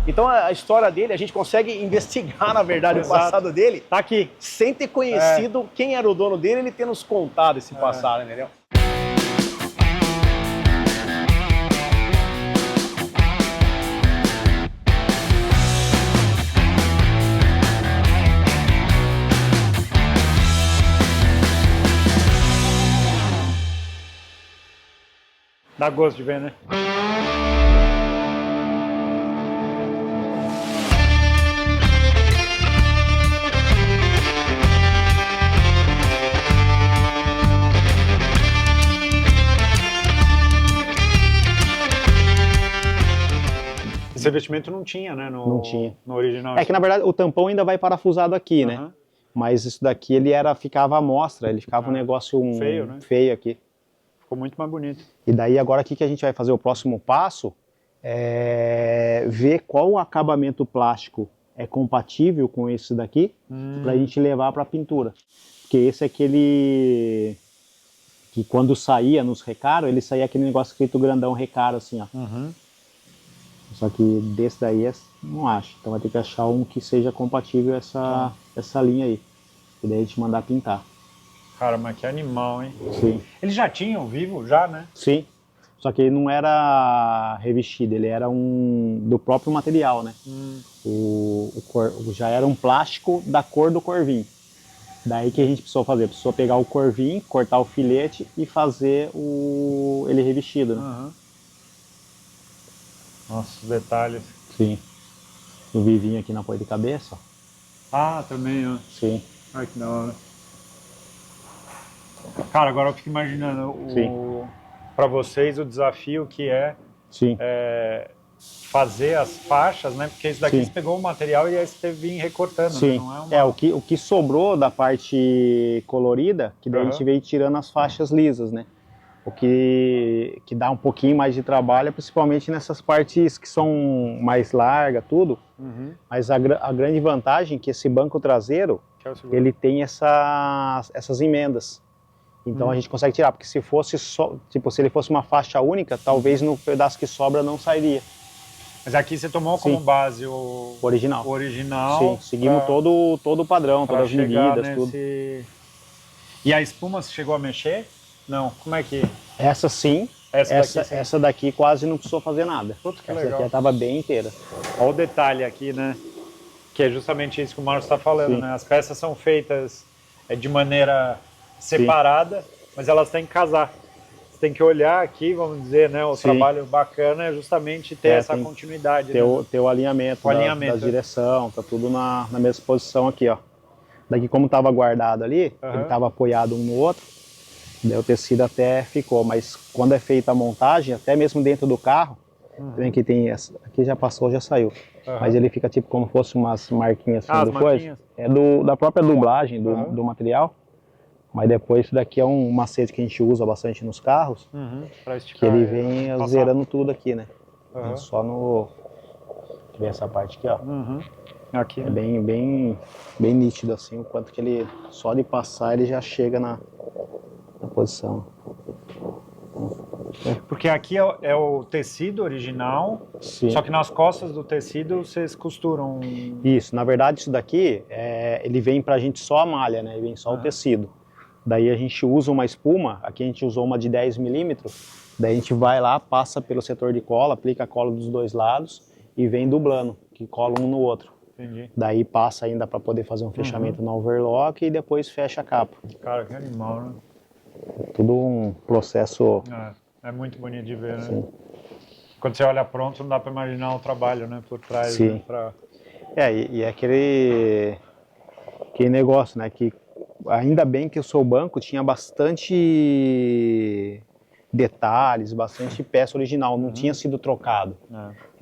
Então a história dele, a gente consegue investigar, na verdade, Exato. o passado dele. Tá aqui. Sem ter conhecido quem era o dono dele, ele ter nos contado esse passado, entendeu? Dá gosto de ver, né? Esse revestimento não tinha, né? Não tinha. No original. É que na verdade o tampão ainda vai parafusado aqui, né? Mas isso daqui ele ficava à mostra, ele ficava um negócio feio, né? Feio aqui. Ficou muito mais bonito. E daí agora o que a gente vai fazer? O próximo passo é ver qual acabamento plástico é compatível com esse daqui para a gente levar para a pintura. Porque esse é aquele que quando saía nos recaros, ele saía aquele negócio escrito grandão recaro assim, ó. Só que desse daí não acho. Então vai ter que achar um que seja compatível essa linha aí. E daí a gente mandar pintar. Cara, mas que animal, hein? Sim. Eles já tinham vivo, já, né? Sim. Só que ele não era revestido, ele era do próprio material, né? Já era um plástico da cor do corvinho. Daí que a gente precisou fazer? Precisou pegar o corvinho, cortar o filete e fazer ele revestido, né? Nossa, os detalhes. Sim. O vivinho aqui na apoio de cabeça, ó. Ah, também, ó. Sim. Ai, que da hora. Cara, agora eu fico imaginando para vocês o desafio que Sim. fazer as faixas, né? Porque isso daqui você pegou o material e aí você teve que vir recortando, Sim. né? Não é o que sobrou da parte colorida, que daí a gente veio tirando as faixas lisas, né? O que dá um pouquinho mais de trabalho, principalmente nessas partes que são mais largas, tudo. Mas a grande vantagem é que esse banco traseiro, ele tem essas emendas. Então a gente consegue tirar, porque se fosse se ele fosse uma faixa única, talvez no pedaço que sobra não sairia. Mas aqui você tomou como base o original. Original. Sim, seguimos todo o padrão, todas as medidas, tudo. E a espuma você chegou a mexer? Não, como é que... Essa sim, essa daqui quase não precisou fazer nada. Puta, que essa legal. daqui estava bem inteira. Olha o detalhe aqui, né? Que é justamente isso que o Márcio está falando, né? As peças são feitas de maneira separada, mas elas têm que casar. Você tem que olhar aqui, vamos dizer, né? O trabalho bacana é justamente ter essa continuidade. Ter o alinhamento, da direção, tá tudo na mesma posição aqui, ó. Daqui como estava guardado ali, ele estava apoiado um no outro, daí o tecido até ficou, mas quando é feita a montagem, até mesmo dentro do carro, aqui tem essa, aqui já passou, já saiu, mas ele fica tipo como fosse umas marquinhas assim, coisa. É da própria dublagem do material, mas depois isso daqui é um macete que a gente usa bastante nos carros, que ele vem zerando tudo aqui, né? Só deixa eu ver essa parte aqui, ó. Aqui, é bem nítido assim, o quanto que ele, só de passar, ele já chega na posição. Porque aqui é o tecido original, só que nas costas do tecido vocês costuram... Isso, na verdade isso daqui, ele vem pra gente só a malha, né? Ele vem só o tecido. Daí a gente usa uma espuma, aqui a gente usou uma de 10 milímetros, daí a gente vai lá, passa pelo setor de cola, aplica a cola dos dois lados e vem dublando, que cola um no outro. Entendi. Daí passa ainda para poder fazer um fechamento no overlock e depois fecha a capa. Cara, que animal, né? Tudo um processo... É muito bonito de ver, né? Sim. Quando você olha pronto, não dá para imaginar o trabalho, né? Por trás. Sim. Né? E é aquele negócio, né? Que ainda bem que o seu banco tinha bastante detalhes, bastante peça original, não tinha sido trocado.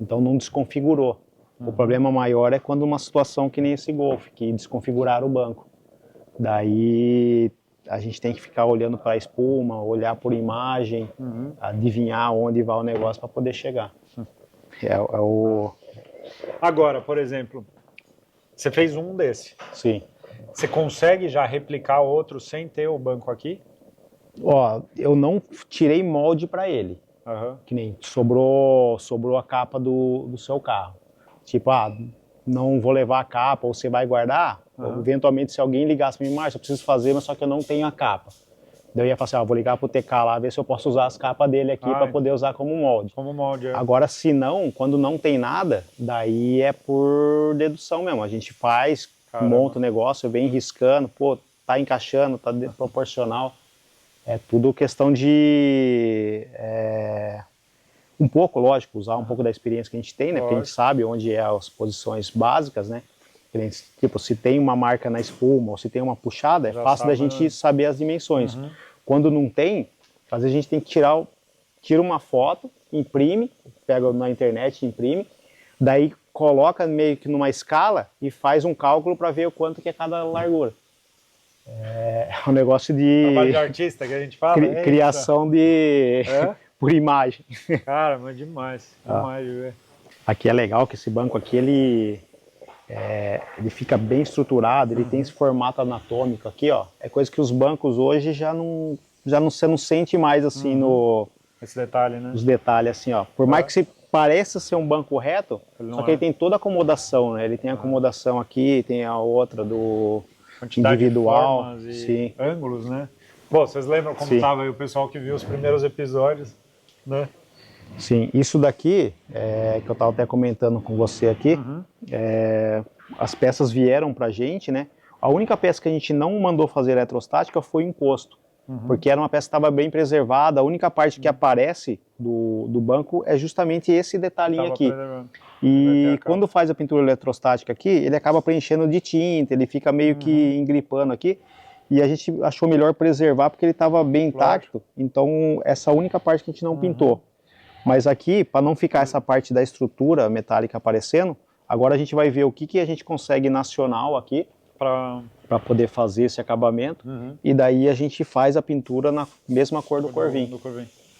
Então não desconfigurou. O problema maior é quando uma situação que nem esse Golf, que desconfiguraram o banco. Daí a gente tem que ficar olhando para a espuma, olhar por imagem, adivinhar onde vai o negócio para poder chegar. Agora, por exemplo, você fez um desse. Sim. Você consegue já replicar outro sem ter o banco aqui? Ó, eu não tirei molde para ele. Que nem sobrou a capa do seu carro. Tipo, não vou levar a capa, ou você vai guardar, ou, eventualmente se alguém ligasse para mim, Márcio, eu preciso fazer, mas só que eu não tenho a capa. Daí eu ia falar assim, vou ligar pro TK lá, ver se eu posso usar as capas dele aqui para poder usar como molde. Como molde, Agora, se não, quando não tem nada, daí é por dedução mesmo. A gente faz, monta o negócio, vem riscando, pô, tá encaixando, tá proporcional. É tudo questão de... um pouco, lógico, usar um pouco da experiência que a gente tem, né? Porque a gente sabe onde é as posições básicas, né? Tipo, se tem uma marca na espuma ou se tem uma puxada, é fácil da gente saber as dimensões. Quando não tem, às vezes a gente tem que tira uma foto, imprime, pega na internet, imprime, daí coloca meio que numa escala e faz um cálculo para ver o quanto que é cada largura. É um negócio de... Trabalho de artista que a gente fala. Criação de... por imagem. Cara, mas demais. Demais de ver. Aqui é legal que esse banco aqui, ele fica bem estruturado, ele tem esse formato anatômico aqui, ó. É coisa que os bancos hoje você não sente mais assim no... Esse detalhe, né? Os detalhes assim, ó. Por mais que se pareça ser um banco reto, só que ele tem toda a acomodação, né? Ele tem a acomodação aqui, tem a outra do individual. Quantidade de formas e ângulos, né? Pô, vocês lembram como estava aí o pessoal que viu os primeiros episódios, né? Sim, isso daqui, que eu estava até comentando com você aqui, as peças vieram pra gente, né? A única peça que a gente não mandou fazer eletrostática foi o encosto, porque era uma peça que estava bem preservada, a única parte que aparece do banco é justamente esse detalhinho aqui. E quando faz a pintura eletrostática aqui, ele acaba preenchendo de tinta, ele fica meio que engripando aqui, e a gente achou melhor preservar porque ele estava bem intacto, então essa única parte que a gente não pintou. Mas aqui, para não ficar essa parte da estrutura metálica aparecendo, agora a gente vai ver o que a gente consegue nacional aqui para poder fazer esse acabamento. E daí a gente faz a pintura na mesma cor do Corvin.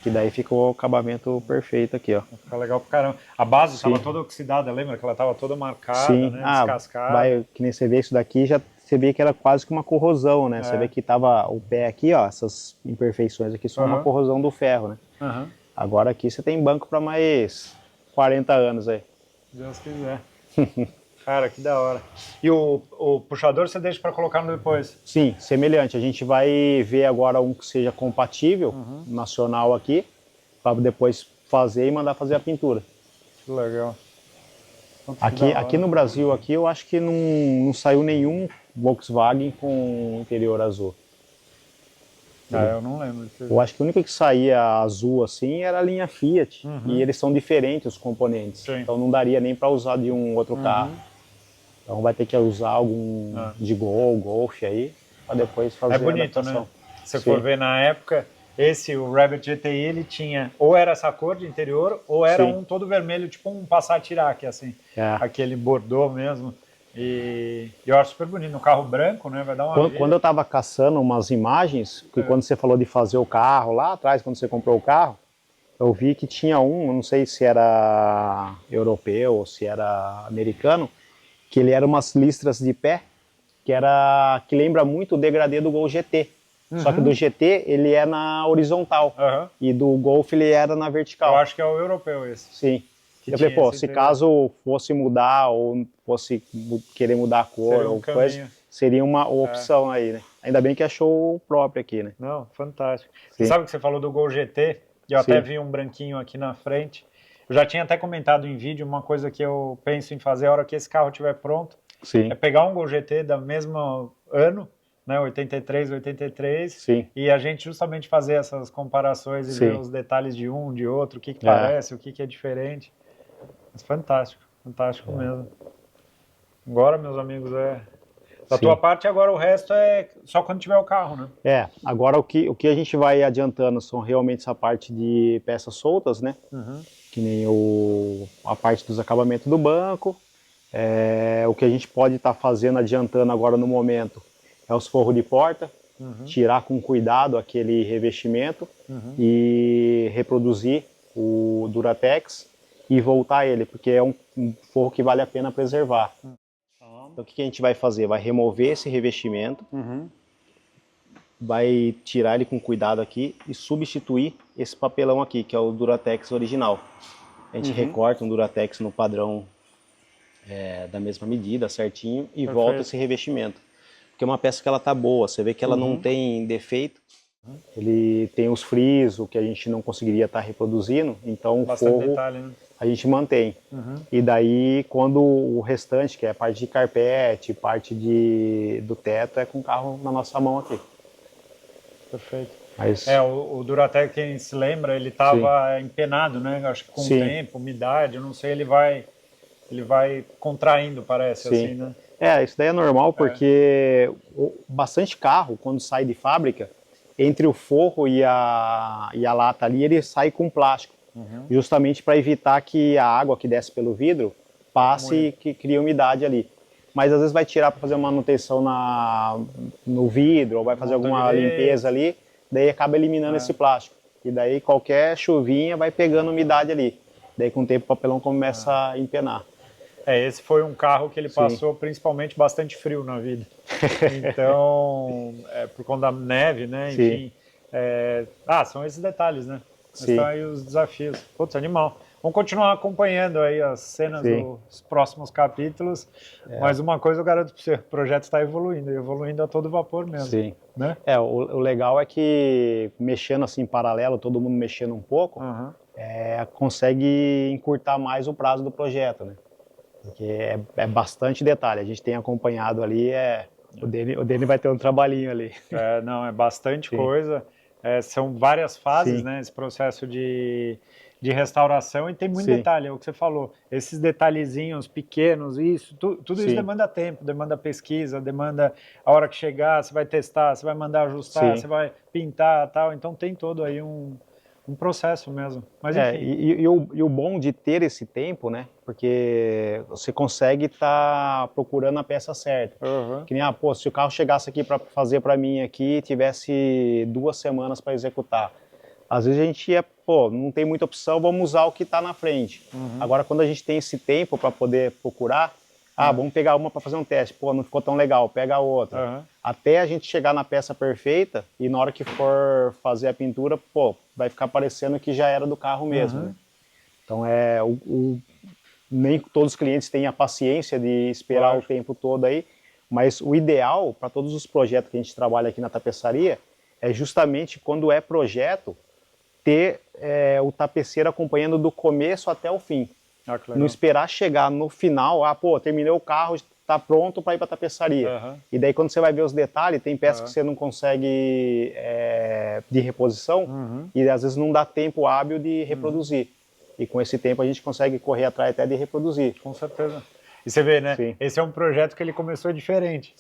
Que daí ficou o acabamento perfeito aqui, ó. Fica legal pra caramba. A base estava toda oxidada, lembra que ela estava toda marcada, né? Descascada. Que nem você vê isso daqui, já você vê que era quase que uma corrosão, né? Você vê que tava o pé aqui, ó, essas imperfeições aqui são uma corrosão do ferro, né? Agora aqui você tem banco para mais 40 anos aí. Se Deus quiser. Cara, que da hora. E o puxador você deixa para colocar no depois? Sim, semelhante. A gente vai ver agora um que seja compatível, nacional aqui, para depois fazer e mandar fazer a pintura. Que legal. Aqui no Brasil, aqui, eu acho que não saiu nenhum Volkswagen com interior azul. Eu não lembro. Eu acho que o único que saía azul assim era a linha Fiat. E eles são diferentes os componentes. Então não daria nem para usar de um outro carro. Então vai ter que usar algum de Golf aí, para depois fazer a adaptação. Né? Se for ver na época, o Rabbit GTI, ele tinha, ou era essa cor de interior, ou era um todo vermelho, tipo um Passat Tirac, assim. Aquele bordô mesmo. E eu acho super bonito, no carro branco, né? Vai dar uma quando eu tava caçando umas imagens, que quando você falou de fazer o carro lá atrás, quando você comprou o carro, eu vi que tinha eu não sei se era europeu ou se era americano, que ele era umas listras de pé, que lembra muito o degradê do Gol GT. Só que do GT ele é na horizontal e do Golf ele era na vertical. Eu acho que é o europeu esse. Sim. Eu falei, pô, se caso fosse mudar ou fosse querer mudar a cor ou coisa, seria uma opção aí, né? Ainda bem que achou o próprio aqui, né? Não, fantástico. Você sabe que você falou do Gol GT, e eu até vi um branquinho aqui na frente. Eu já tinha até comentado em vídeo, uma coisa que eu penso em fazer a hora que esse carro estiver pronto, é pegar um Gol GT da mesmo ano, né, 83, e a gente justamente fazer essas comparações e ver os detalhes de um, de outro, o que parece, o que é diferente. Mas fantástico, fantástico mesmo. Agora, meus amigos, da tua parte, agora o resto é só quando tiver o carro, né? Agora o que a gente vai adiantando são realmente essa parte de peças soltas, né? Que nem a parte dos acabamentos do banco. O que a gente pode estar fazendo, adiantando agora no momento, é os forros de porta, tirar com cuidado aquele revestimento e reproduzir o Duratex e voltar ele, porque é um forro que vale a pena preservar. Então o que a gente vai fazer? Vai remover esse revestimento, vai tirar ele com cuidado aqui e substituir esse papelão aqui, que é o Duratex original. A gente recorta um Duratex no padrão da mesma medida, certinho, e volta esse revestimento. Porque é uma peça que ela tá boa, você vê que ela não tem defeito. Ele tem os frisos que a gente não conseguiria estar reproduzindo, então bastante o forro detalhe, né? a gente mantém. E daí, quando o restante, que é a parte de carpete, parte do teto, é com o carro na nossa mão aqui. Perfeito. Mas... o Duratec, quem se lembra, ele estava empenado, né? Acho que com o tempo, umidade, eu não sei, ele vai contraindo, parece, assim, né? Isso daí é normal, porque bastante carro, quando sai de fábrica, entre o forro e a lata ali, ele sai com plástico. Justamente para evitar que a água que desce pelo vidro passe e que crie umidade ali. Mas às vezes vai tirar para fazer uma manutenção no vidro, ou vai fazer alguma limpeza ali, daí acaba eliminando esse plástico. E daí qualquer chuvinha vai pegando umidade ali. Daí com o tempo o papelão começa a empenar. Esse foi um carro que ele passou principalmente bastante frio na vida. Então, por conta da neve, né? Enfim. São esses detalhes, né? Estão aí os desafios. Putz, animal. Vamos continuar acompanhando aí as cenas dos próximos capítulos. Mas uma coisa eu garanto para você, o projeto está evoluindo a todo vapor mesmo. Sim. Né? O legal é que mexendo assim em paralelo, todo mundo mexendo um pouco, consegue encurtar mais o prazo do projeto, né? Porque é bastante detalhe. A gente tem acompanhado ali, o dele vai ter um trabalhinho ali. É bastante coisa. São várias fases, né? Esse processo de restauração, e tem muito detalhe, é o que você falou. Esses detalhezinhos pequenos, tudo isso demanda tempo, demanda pesquisa, demanda a hora que chegar, você vai testar, você vai mandar ajustar, você vai pintar, tal. Então tem todo aí um processo mesmo. Mas enfim. E o bom de ter esse tempo, né? Porque você consegue estar procurando a peça certa. Que nem, se o carro chegasse aqui para fazer para mim aqui e tivesse 2 semanas para executar. Às vezes a gente ia, não tem muita opção, vamos usar o que está na frente. Agora, quando a gente tem esse tempo para poder procurar, vamos pegar uma para fazer um teste. Não ficou tão legal, pega a outra. Até a gente chegar na peça perfeita e na hora que for fazer a pintura, vai ficar parecendo que já era do carro mesmo. Né? Então, nem todos os clientes têm a paciência de esperar o tempo todo aí, mas o ideal para todos os projetos que a gente trabalha aqui na tapeçaria é justamente quando é projeto, ter o tapeceiro acompanhando do começo até o fim. Não esperar chegar no final, terminei o carro, está pronto para ir para a tapeçaria. E daí quando você vai ver os detalhes, tem peças que você não consegue de reposição e às vezes não dá tempo hábil de reproduzir. E com esse tempo a gente consegue correr atrás até de reproduzir. Com certeza. E você vê, né? Esse é um projeto que ele começou diferente.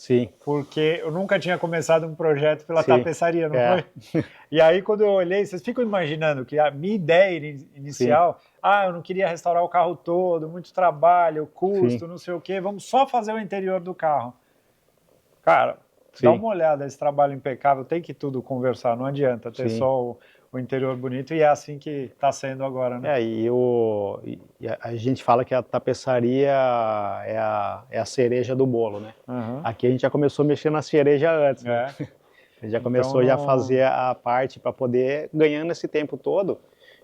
Porque eu nunca tinha começado um projeto pela tapeçaria, não foi? E aí, quando eu olhei, vocês ficam imaginando que a minha ideia inicial, eu não queria restaurar o carro todo, muito trabalho, custo, não sei o quê, vamos só fazer o interior do carro. Cara, dá uma olhada, esse trabalho impecável, tem que tudo conversar, não adianta ter só o interior bonito, e é assim que está sendo agora, né? E a gente fala que a tapeçaria é a cereja do bolo, né? Aqui a gente já começou a mexer na cereja antes, né? A gente já começou a fazer a parte para poder ganhando esse tempo todo.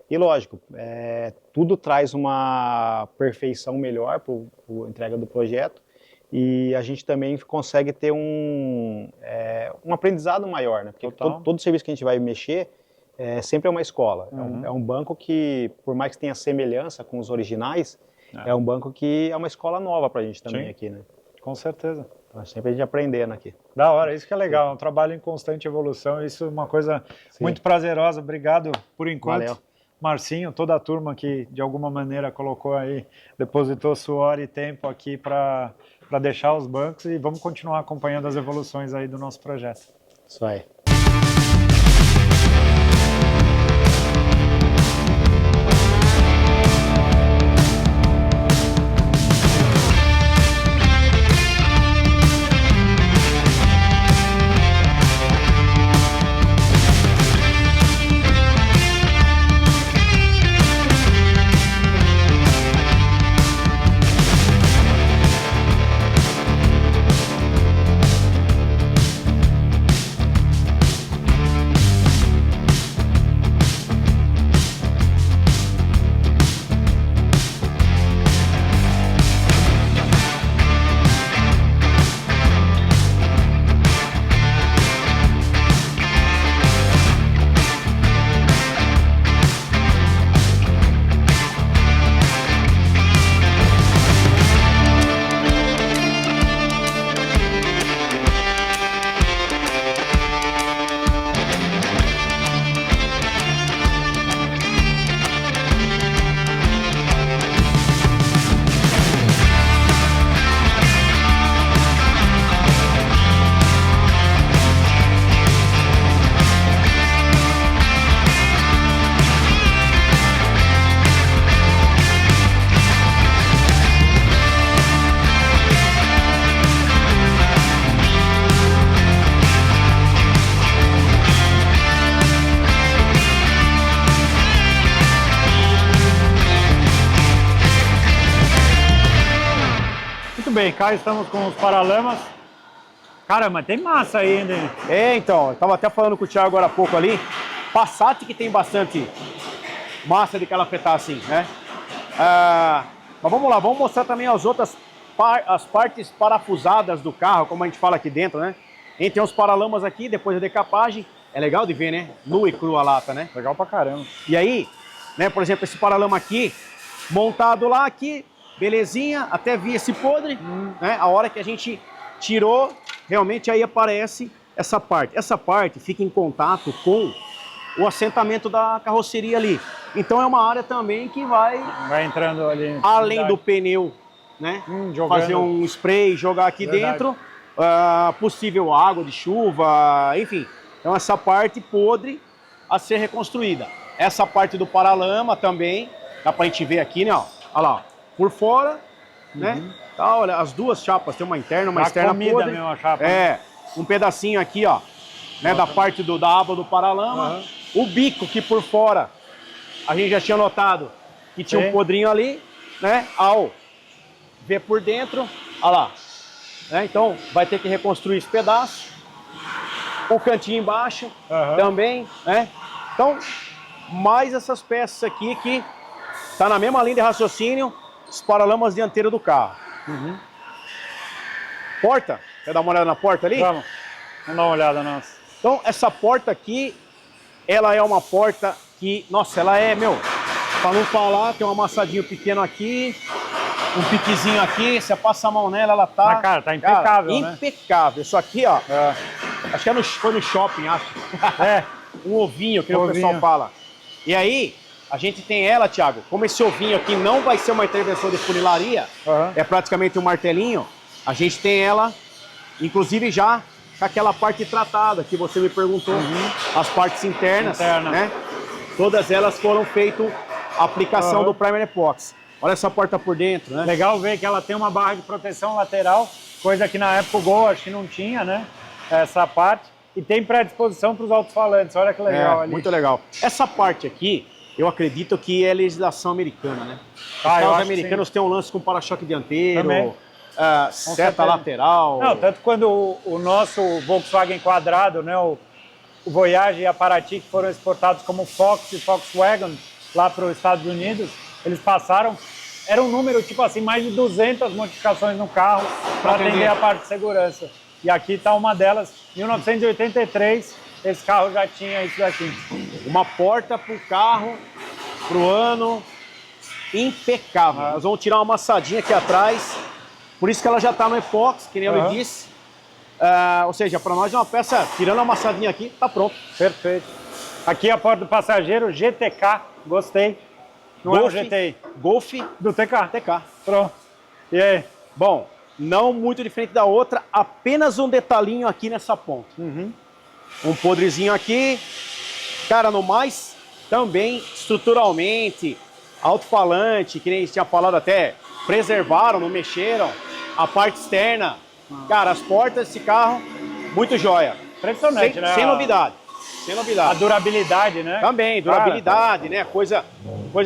E lógico, tudo traz uma perfeição melhor para a entrega do projeto, e a gente também consegue ter um aprendizado maior, né? Porque todo serviço que a gente vai mexer, sempre é uma escola. É um banco que, por mais que tenha semelhança com os originais, é um banco que é uma escola nova pra gente também aqui, né? Com certeza. Então, sempre a gente aprendendo aqui. Da hora, isso que é legal, é um trabalho em constante evolução, isso é uma coisa muito prazerosa. Obrigado por enquanto. Valeu. Marcinho, toda a turma que de alguma maneira colocou aí, depositou suor e tempo aqui para deixar os bancos, e vamos continuar acompanhando as evoluções aí do nosso projeto. Isso aí. bem, cá estamos com os paralamas. Caramba, tem massa aí ainda. Então, eu tava até falando com o Thiago agora há pouco ali. Passat que tem bastante massa de calafetar assim, né? Mas vamos lá, vamos mostrar também as outras as partes parafusadas do carro, como a gente fala aqui dentro, né? A gente tem os paralamas aqui, depois a decapagem. É legal de ver, né? Nua e crua a lata, né? Legal pra caramba. E aí, né, por exemplo, esse paralama aqui, montado lá aqui, belezinha, até vi esse podre, né? A hora que a gente tirou, realmente aí aparece essa parte. Essa parte fica em contato com o assentamento da carroceria ali. Então é uma área também que vai entrando ali. Além do pneu, né? Fazer um spray, jogar aqui dentro. Possível água de chuva, enfim. Então essa parte podre a ser reconstruída. Essa parte do paralama também, dá pra gente ver aqui, né? Ó, olha lá, por fora, né? Tá, olha, as duas chapas, tem uma interna, uma externa podre. Mesmo a chapa, um pedacinho aqui, ó, né? Da parte da aba do paralama. O bico que por fora, a gente já tinha notado que tinha um podrinho ali, né? Ao ver por dentro, olha lá. Né? Então vai ter que reconstruir esse pedaço. O cantinho embaixo também, né? Então, mais essas peças aqui que tá na mesma linha de raciocínio, os paralamas dianteiros do carro. Porta, quer dar uma olhada na porta ali? Vamos dar uma olhada, nossa. Então, essa porta aqui, ela é uma porta que, nossa, ela é, pra não falar, tem um amassadinho pequeno aqui, um piquezinho aqui, você passa a mão nela, ela tá... Mas, cara, tá impecável, né? Impecável. Isso aqui, ó, acho que foi no shopping, acho. Um ovinho, que o pessoal fala. E aí, a gente tem ela, Thiago, como esse ovinho aqui não vai ser uma intervenção de funilaria, é praticamente um martelinho, a gente tem ela, inclusive já com aquela parte tratada que você me perguntou, as partes internas, né? Todas elas foram feitas a aplicação do Primer Epoxy. Olha essa porta por dentro, né? Legal ver que ela tem uma barra de proteção lateral, coisa que na época o Gol acho que não tinha, né? Essa parte. E tem predisposição para os alto-falantes, olha que legal ali. Muito legal. Essa parte aqui, eu acredito que é legislação americana, né? Os carros americanos têm um lance com para-choque dianteiro, seta lateral. Não, tanto quando o nosso Volkswagen quadrado, né? O Voyage e a Paraty, que foram exportados como Fox e Volkswagen lá para os Estados Unidos, eles passaram, era um número tipo assim, mais de 200 modificações no carro para atender a parte de segurança. E aqui está uma delas, 1983, esse carro já tinha isso daqui. Uma porta para o carro, para o ano, impecável. Nós vamos tirar uma amassadinha aqui atrás, por isso que ela já está no epóxi, que nem eu lhe disse. Ou seja, para nós é uma peça, tirando a amassadinha aqui, tá pronto. Perfeito. Aqui a porta do passageiro, GTK, gostei. Não Golf, é o GTI. Golf do TK. TK. Pronto. E aí? Bom, não muito diferente da outra, apenas um detalhinho aqui nessa ponta. Um podrezinho aqui. Cara, no mais, também estruturalmente, alto-falante, que nem a gente tinha falado até, preservaram, não mexeram. A parte externa, cara, as portas desse carro, muito jóia. Impressionante, né? Sem novidade. Sem novidade. A durabilidade, né? Também, durabilidade, né? Coisa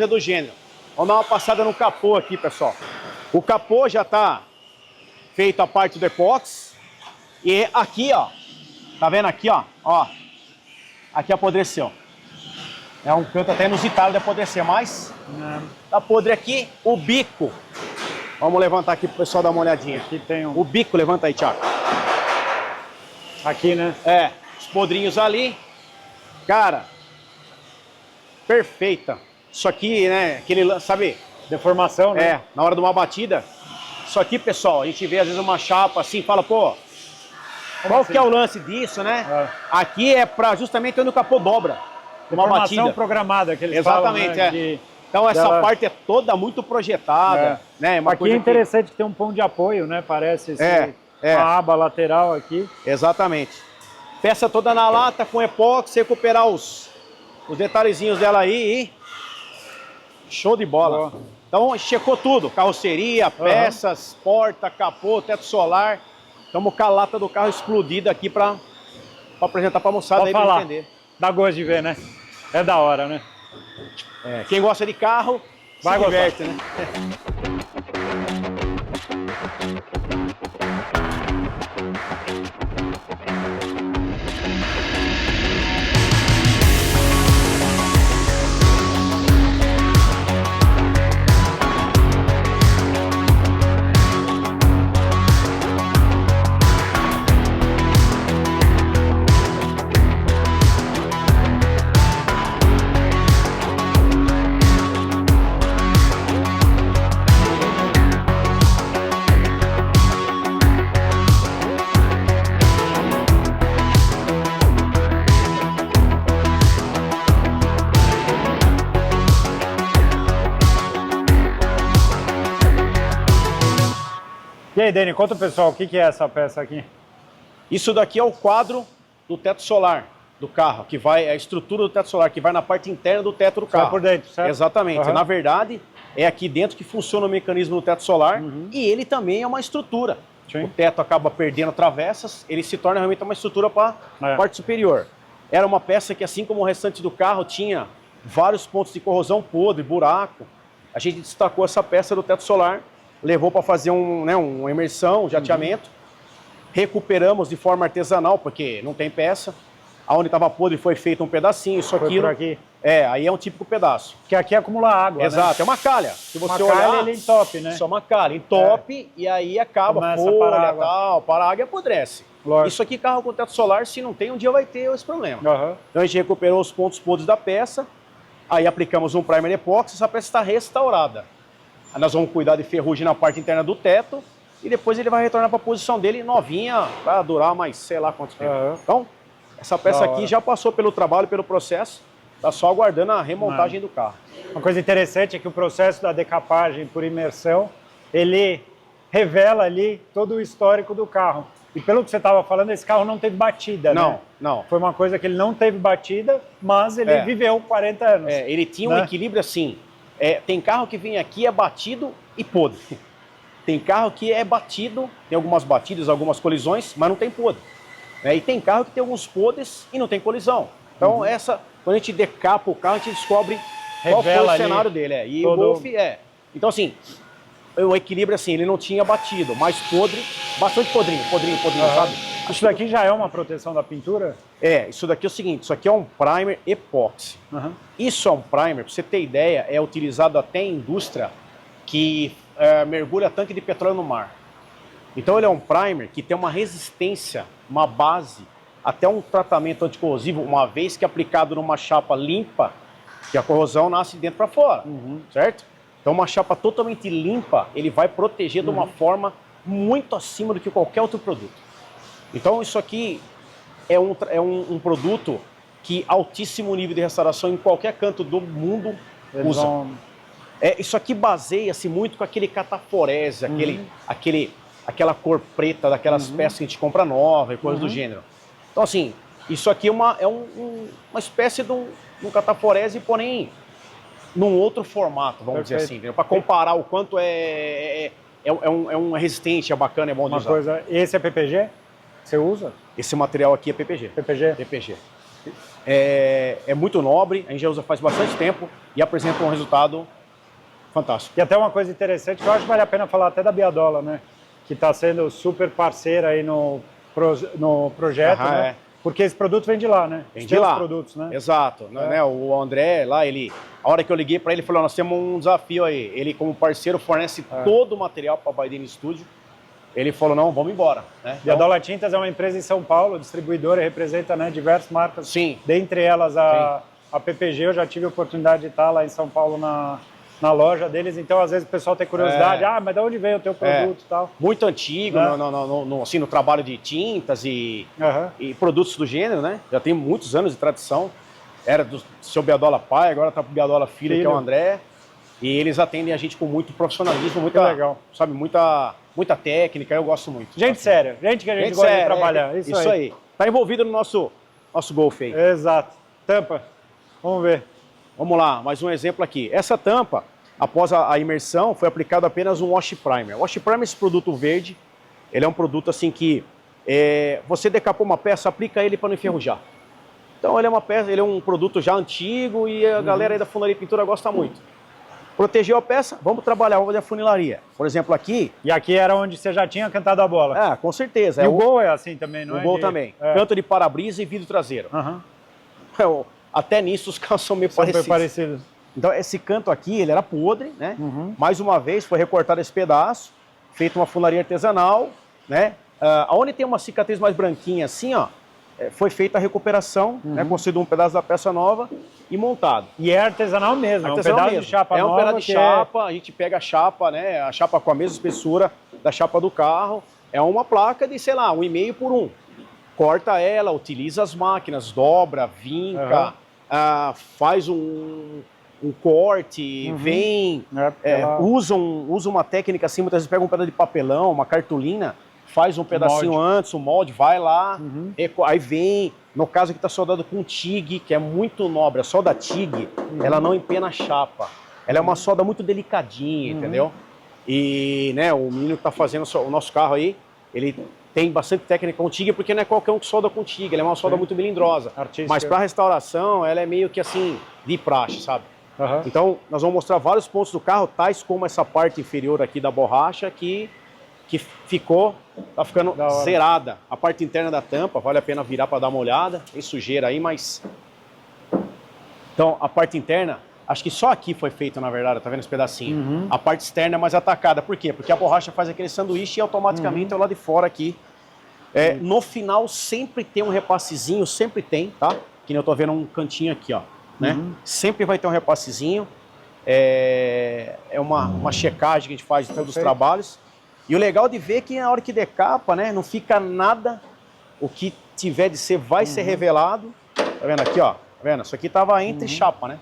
do gênero. Vamos dar uma passada no capô aqui, pessoal. O capô já tá feito a parte do epóxi. E aqui, ó. Tá vendo aqui, ó? Ó. Aqui apodreceu. É um canto até inusitado de apodrecer, mas tá podre aqui. O bico. Vamos levantar aqui pro pessoal dar uma olhadinha. Aqui tem um... O bico, levanta aí, Thiago. Aqui, né? Os podrinhos ali. Cara, perfeita. Isso aqui, né, aquele, sabe? Deformação, né? Na hora de uma batida. Isso aqui, pessoal, a gente vê às vezes uma chapa assim, fala, pô, qual que é o lance disso, né? Aqui é pra justamente quando o capô dobra. Uma batida programada que eles exatamente, falam, né? Então essa parte é toda muito projetada, né? Uma aqui é interessante que tem um ponto de apoio, né? Parece uma aba lateral aqui. Exatamente. Peça toda na lata com epóxi, recuperar os detalhezinhos dela aí e show de bola. Boa. Então checou tudo, carroceria, peças, porta, capô, teto solar. Estamos com a lata do carro explodida aqui para apresentar para a moçada aí para entender. Dá gosto de ver, né? É da hora, né? Quem gosta de carro, vai se diverte, gostar. né? E aí, Dani, conta o pessoal, o que é essa peça aqui? Isso daqui é o quadro do teto solar do carro, que vai, é a estrutura do teto solar, que vai na parte interna do teto do carro. Vai por dentro, certo? Exatamente. Uhum. Na verdade, é aqui dentro que funciona o mecanismo do teto solar e ele também é uma estrutura. Sim. O teto acaba perdendo travessas, ele se torna realmente uma estrutura para a parte superior. Era uma peça que, assim como o restante do carro, tinha vários pontos de corrosão podre, buraco. A gente destacou essa peça do teto solar, levou para fazer uma imersão, um jateamento. Recuperamos de forma artesanal, porque não tem peça. Aonde estava podre foi feito um pedacinho, isso aqui. Aí é um típico pedaço. Que aqui acumula água, exato, né? É uma calha. Se você uma olhar, calha, ele entope, né? Só uma calha, entope e aí acaba, começa folha, tal, para a água e apodrece. Lógico. Isso aqui, carro com teto solar, se não tem, um dia vai ter esse problema. Uhum. Então a gente recuperou os pontos podres da peça, aí aplicamos um primer epóxi, essa peça está restaurada. Aí nós vamos cuidar de ferrugem na parte interna do teto e depois ele vai retornar para a posição dele novinha, para durar mais sei lá quanto tempo. Então, essa peça aqui já passou pelo trabalho, pelo processo, está só aguardando a remontagem do carro. Uma coisa interessante é que o processo da decapagem por imersão, ele revela ali todo o histórico do carro. E pelo que você estava falando, esse carro não teve batida, né? Não. Foi uma coisa que ele não teve batida, mas ele viveu 40 anos. Ele tinha um equilíbrio assim. Tem carro que vem aqui, é batido e podre. Tem carro que é batido, tem algumas batidas, algumas colisões, mas não tem podre. E tem carro que tem alguns podres e não tem colisão. Então, quando a gente decapa o carro, a gente descobre qual foi o cenário dele. E o Golf Então, assim, o equilíbrio, assim, ele não tinha batido, mas podre, bastante podrinho, sabe? Isso daqui já é uma proteção da pintura? Isso daqui é o seguinte, isso aqui é um primer epóxi. Isso é um primer, pra você ter ideia, é utilizado até em indústria que mergulha tanque de petróleo no mar. Então ele é um primer que tem uma resistência, uma base, até um tratamento anticorrosivo, uma vez que aplicado numa chapa limpa, que a corrosão nasce de dentro para fora, certo? Então uma chapa totalmente limpa, ele vai proteger de uma forma muito acima do que qualquer outro produto. Então isso aqui é um produto que altíssimo nível de restauração em qualquer canto do mundo usa. Isso aqui baseia-se muito com aquele cataforese, aquela cor preta daquelas peças que a gente compra nova e coisas do gênero. Então, assim, isso aqui é uma espécie de um cataforese, porém, num outro formato, vamos dizer assim, para comparar o quanto é um resistente, é bacana, é bom de usar. Esse é PPG? Você usa? Esse material aqui é PPG. PPG. É muito nobre, a gente já usa faz bastante tempo e apresenta um resultado fantástico. E até uma coisa interessante, que eu acho que vale a pena falar até da Biadola, né? Que está sendo super parceira aí no projeto, né? Porque esse produto vem de lá, né? Vem de lá. Produtos, né? Exato. Né? O André lá, a hora que eu liguei para ele, falou, nós temos um desafio aí. Ele, como parceiro, fornece todo o material para a Baidene Studio. Ele falou, não, vamos embora. Né? Biadola Tintas é uma empresa em São Paulo, distribuidora, e representa, né, diversas marcas. Sim. Dentre elas a PPG, eu já tive a oportunidade de estar lá em São Paulo na loja deles, então às vezes o pessoal tem curiosidade, mas de onde veio o teu produto e tal? Muito antigo, assim, no trabalho de tintas e produtos do gênero, né? Já tem muitos anos de tradição. Era do seu Biadola pai, agora tá pro Biadola filho, que é o André. E eles atendem a gente com muito profissionalismo, muita técnica, eu gosto muito. Gente séria, gente que a gente gosta de trabalhar. Isso aí. Tá envolvido no nosso Golf aí. Exato. Tampa, vamos ver. Vamos lá, mais um exemplo aqui. Essa tampa, após a imersão, foi aplicado apenas um wash primer. O wash primer, esse produto verde, ele é um produto assim que você decapou uma peça, aplica ele para não enferrujar. Então ele é um produto já antigo e a galera aí da funilaria e pintura gosta muito. Protegeu a peça, vamos trabalhar, vamos fazer a funilaria. Por exemplo, aqui... E aqui era onde você já tinha cantado a bola. Com certeza. E o Gol é assim também, não é? O Gol também. Canto de para-brisa e vidro traseiro. Até nisso os carros são meio parecidos. Então esse canto aqui, ele era podre, né? Mais uma vez foi recortado esse pedaço, feito uma funilaria artesanal, né? Onde tem uma cicatriz mais branquinha assim, ó, foi feita a recuperação, né? Construído um pedaço da peça nova e montado. E é artesanal mesmo, é um pedaço de chapa nova. É um pedaço de chapa, a gente pega a chapa, né? A chapa com a mesma espessura da chapa do carro, é uma placa de, sei lá, 1,5 por 1. Corta ela, utiliza as máquinas, dobra, vinca, faz um corte, vem, usa uma técnica assim, muitas vezes pega um pedaço de papelão, uma cartolina, faz um pedacinho antes, o molde, vai lá, aí vem, no caso aqui está soldado com TIG, que é muito nobre, a solda TIG, ela não empena a chapa, ela é uma solda muito delicadinha, entendeu? E né, o menino que está fazendo o nosso carro aí, ele tem bastante técnica com TIG, porque não é qualquer um que solda com TIG, ela é uma solda muito melindrosa. Artística. Mas para restauração, ela é meio que assim, de praxe, sabe? Então, nós vamos mostrar vários pontos do carro, tais como essa parte inferior aqui da borracha, que tá ficando zerada. A parte interna da tampa, vale a pena virar para dar uma olhada, tem sujeira aí, mas... Então, a parte interna, acho que só aqui foi feito, na verdade, tá vendo esse pedacinho? A parte externa é mais atacada, por quê? Porque a borracha faz aquele sanduíche e automaticamente é o lado de fora aqui. No final sempre tem um repassezinho, sempre tem, tá? Que nem eu tô vendo um cantinho aqui, ó, né? Sempre vai ter um repassezinho. É uma checagem que a gente faz de todos os trabalhos. E o legal de ver é que na hora que decapa, né, não fica nada, o que tiver de ser vai ser revelado. Tá vendo aqui, ó? Tá vendo? Isso aqui tava entre chapa, né?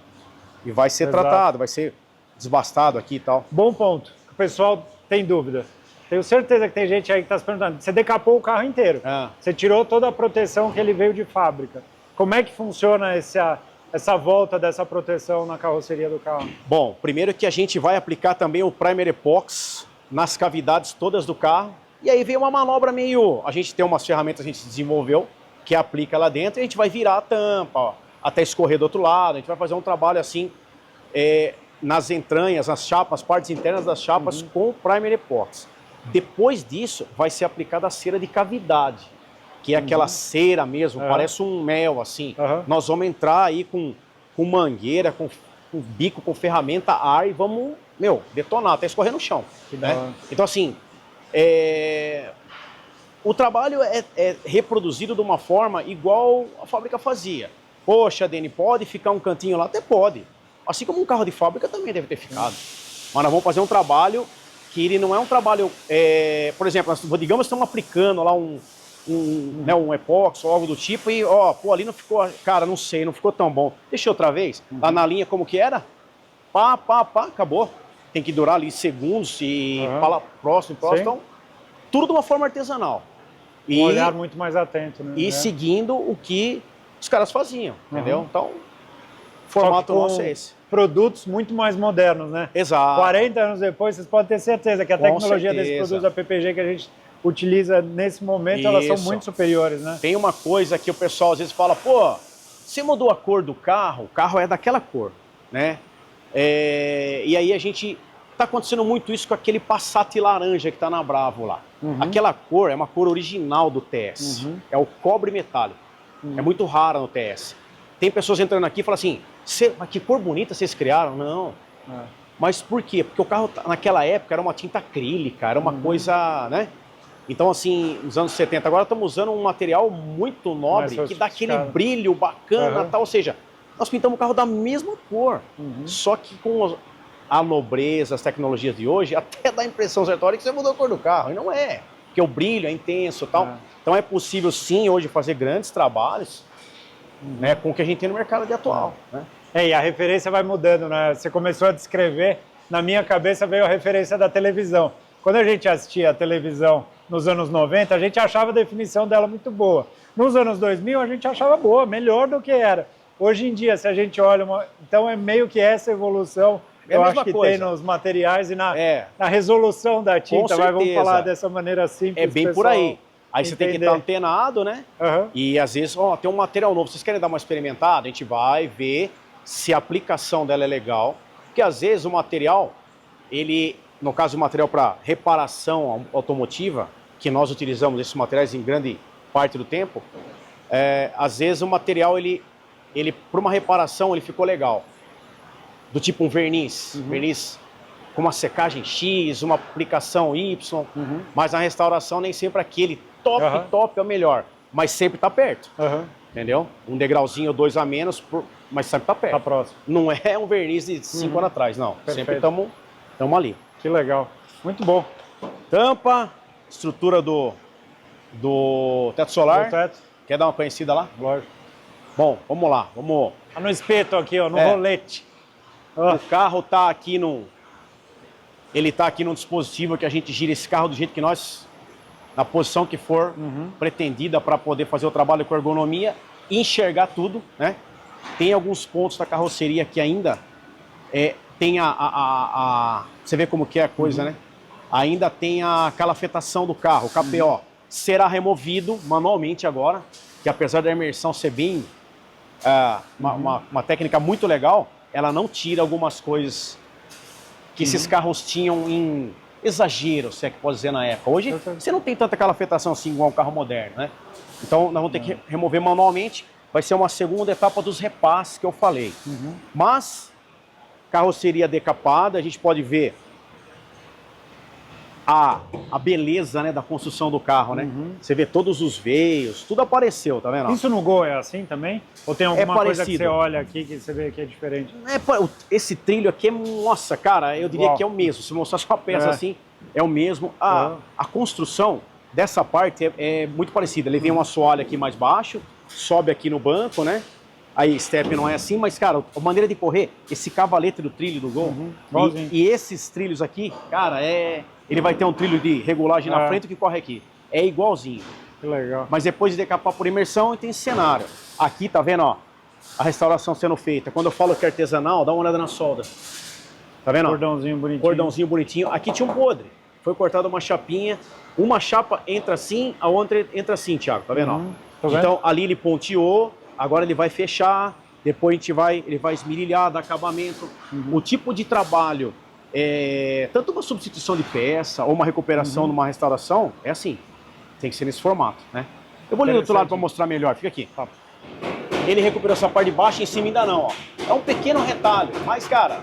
E vai ser tratado, vai ser desbastado aqui e tal. Bom ponto. O pessoal tem dúvida. Tenho certeza que tem gente aí que está se perguntando. Você decapou o carro inteiro. Você tirou toda a proteção que ele veio de fábrica. Como é que funciona essa volta dessa proteção na carroceria do carro? Bom, primeiro que a gente vai aplicar também o Primer Epox nas cavidades todas do carro. E aí vem uma manobra meio... A gente tem umas ferramentas que a gente desenvolveu, que aplica lá dentro, e a gente vai virar a tampa, ó, até escorrer do outro lado. A gente vai fazer um trabalho assim, nas entranhas, nas chapas, partes internas das chapas com o Primer Epox. Depois disso, vai ser aplicada a cera de cavidade, que é aquela cera mesmo, parece um mel, assim. Nós vamos entrar aí com mangueira, com bico, com ferramenta, ar, e vamos, detonar, até escorrer no chão. Né? Então, assim, o trabalho é reproduzido de uma forma igual a fábrica fazia. Poxa, Deni, pode ficar um cantinho lá? Até pode. Assim como um carro de fábrica também deve ter ficado. Mas nós vamos fazer um trabalho que ele não é um trabalho... por exemplo, nós, digamos que estamos aplicando lá um epóxi ou algo do tipo e, ali não ficou... Cara, não sei, não ficou tão bom. Deixa outra vez. Lá na linha como que era? Pá, acabou. Tem que durar ali segundos e próximo. Então, tudo de uma forma artesanal. Um olhar muito mais atento, né? E seguindo o que os caras faziam, entendeu? Então, o formato nosso é esse. Produtos muito mais modernos, né? Exato. 40 anos depois, vocês podem ter certeza que a tecnologia desses produtos da PPG que a gente utiliza nesse momento, elas são muito superiores, né? Tem uma coisa que o pessoal às vezes fala, pô, você mudou a cor do carro, o carro é daquela cor, né? E aí a gente... Tá acontecendo muito isso com aquele Passat laranja que tá na Bravo lá. Aquela cor é uma cor original do TS. É o cobre metálico. É muito rara no TS. Tem pessoas entrando aqui e falam assim, mas que cor bonita vocês criaram? Não. Mas por quê? Porque o carro naquela época era uma tinta acrílica, era uma coisa, né? Então assim, nos anos 70, agora estamos usando um material muito nobre, que dá aquele brilho bacana, tal. Ou seja, nós pintamos o carro da mesma cor, só que com a nobreza, as tecnologias de hoje, até dá a impressão certa que você mudou a cor do carro, e não é, porque o brilho é intenso e tal. Então é possível sim hoje fazer grandes trabalhos, né, com o que a gente tem no mercado de atual. Né? E a referência vai mudando, né? Você começou a descrever, na minha cabeça veio a referência da televisão. Quando a gente assistia a televisão nos anos 90, a gente achava a definição dela muito boa. Nos anos 2000, a gente achava boa, melhor do que era. Hoje em dia, se a gente olha... Então é meio que essa evolução... Eu acho que tem nos materiais e na resolução da tinta, mas vamos falar dessa maneira simples. É bem por aí. Aí você tem que estar antenado, né? E às vezes, tem um material novo, vocês querem dar uma experimentada? A gente vai ver se a aplicação dela é legal. Porque às vezes o material, no caso o material para reparação automotiva, que nós utilizamos esses materiais em grande parte do tempo, às vezes o material, ele para uma reparação, ele ficou legal. Do tipo um verniz, verniz com uma secagem X, uma aplicação Y, mas na restauração nem sempre aquele top é o melhor, mas sempre está perto, entendeu? Um degrauzinho ou dois a menos, mas sempre está perto. Tá próximo. Não é um verniz de 5 anos atrás, não. Perfeito. Sempre estamos ali. Que legal, muito bom. Tampa, estrutura do teto solar. Do teto. Quer dar uma conhecida lá? Lógico. Bom, vamos lá, vamos... Tá no espeto aqui, ó, no rolete. O carro tá aqui ele tá aqui num dispositivo que a gente gira esse carro do jeito que nós, na posição que for pretendida para poder fazer o trabalho com ergonomia e enxergar tudo, né? Tem alguns pontos da carroceria que ainda tem você vê como que é a coisa, né? Ainda tem a calafetação do carro, o KPO. Será removido manualmente agora, que apesar da imersão ser bem uma técnica muito legal, ela não tira algumas coisas que esses carros tinham em exagero, se é que pode dizer, na época. Hoje você não tem tanta calafetação assim igual um carro moderno, né? Então nós vamos ter que remover manualmente. Vai ser uma segunda etapa dos repasses que eu falei. Mas carroceria decapada, a gente pode ver a beleza, né, da construção do carro, né? Você vê todos os veios, tudo apareceu, tá vendo? Isso no Gol é assim também? Ou tem alguma coisa que você olha aqui que você vê que é diferente? Esse trilho aqui é, nossa, cara, eu diria que é o mesmo. Se mostrasse uma peça assim, é o mesmo. A construção dessa parte é muito parecida. Ele vem um assoalho aqui mais baixo, sobe aqui no banco, né? Aí step não é assim, mas, cara, a maneira de correr, esse cavalete do trilho do Gol, e esses trilhos aqui, cara, ele vai ter um trilho de regulagem na frente que corre aqui. É igualzinho. Que legal. Mas depois de decapar por imersão, tem esse cenário. Aqui, tá vendo, ó, a restauração sendo feita. Quando eu falo que é artesanal, dá uma olhada na solda. Tá vendo? Cordãozinho bonitinho. Cordãozinho bonitinho. Aqui tinha um podre. Foi cortada uma chapinha. Uma chapa entra assim, a outra entra assim, Thiago. Tá vendo? Ó? Então, ali ele ponteou. Agora ele vai fechar. Depois ele vai esmerilhar, dar acabamento. O tipo de trabalho, tanto uma substituição de peça ou uma recuperação numa restauração, é assim. Tem que ser nesse formato, né? Eu vou ler do outro lado para mostrar melhor. Fica aqui. Ele recuperou essa parte de baixo, em cima ainda não, ó. É um pequeno retalho, mas, cara,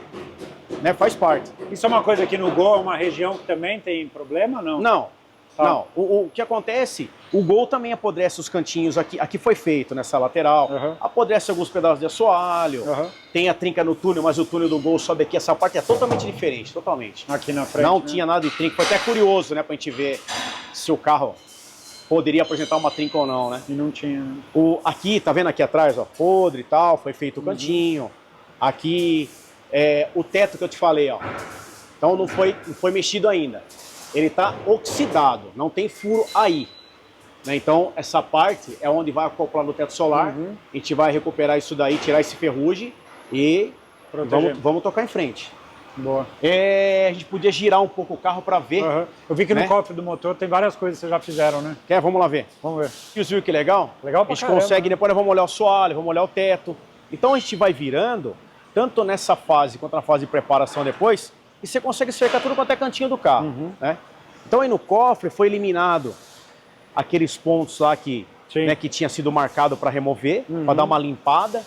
né, faz parte. Isso é uma coisa que no Gol é uma região que também tem problema, não? Não. Não. O que acontece, o Gol também apodrece os cantinhos aqui. Aqui foi feito nessa lateral. Apodrece alguns pedaços de assoalho. Tem a trinca no túnel, mas o túnel do Gol sobe aqui. Essa parte é totalmente diferente, totalmente. Aqui na frente, não tinha nada de trinca. Foi até curioso, né, pra gente ver se o carro poderia apresentar uma trinca ou não, né? E não tinha. Né? Aqui, tá vendo aqui atrás, ó, podre e tal, foi feito o cantinho. Aqui, o teto que eu te falei, ó. Então não foi mexido ainda. Ele tá oxidado, não tem furo aí. Né? Então essa parte é onde vai acoplar no teto solar. A gente vai recuperar isso daí, tirar esse ferrugem e vamos tocar em frente. Boa. A gente podia girar um pouco o carro para ver. Eu vi que no cofre do motor tem várias coisas que vocês já fizeram, né? Vamos lá ver. Vamos ver. E viu que legal? Legal pra A gente consegue, depois nós vamos olhar o soalho, vamos olhar o teto. Então a gente vai virando, tanto nessa fase quanto na fase de preparação depois, e você consegue cercar tudo quanto é cantinho do carro. Né? Então aí no cofre foi eliminado aqueles pontos lá que tinha sido marcado para remover, para dar uma limpada.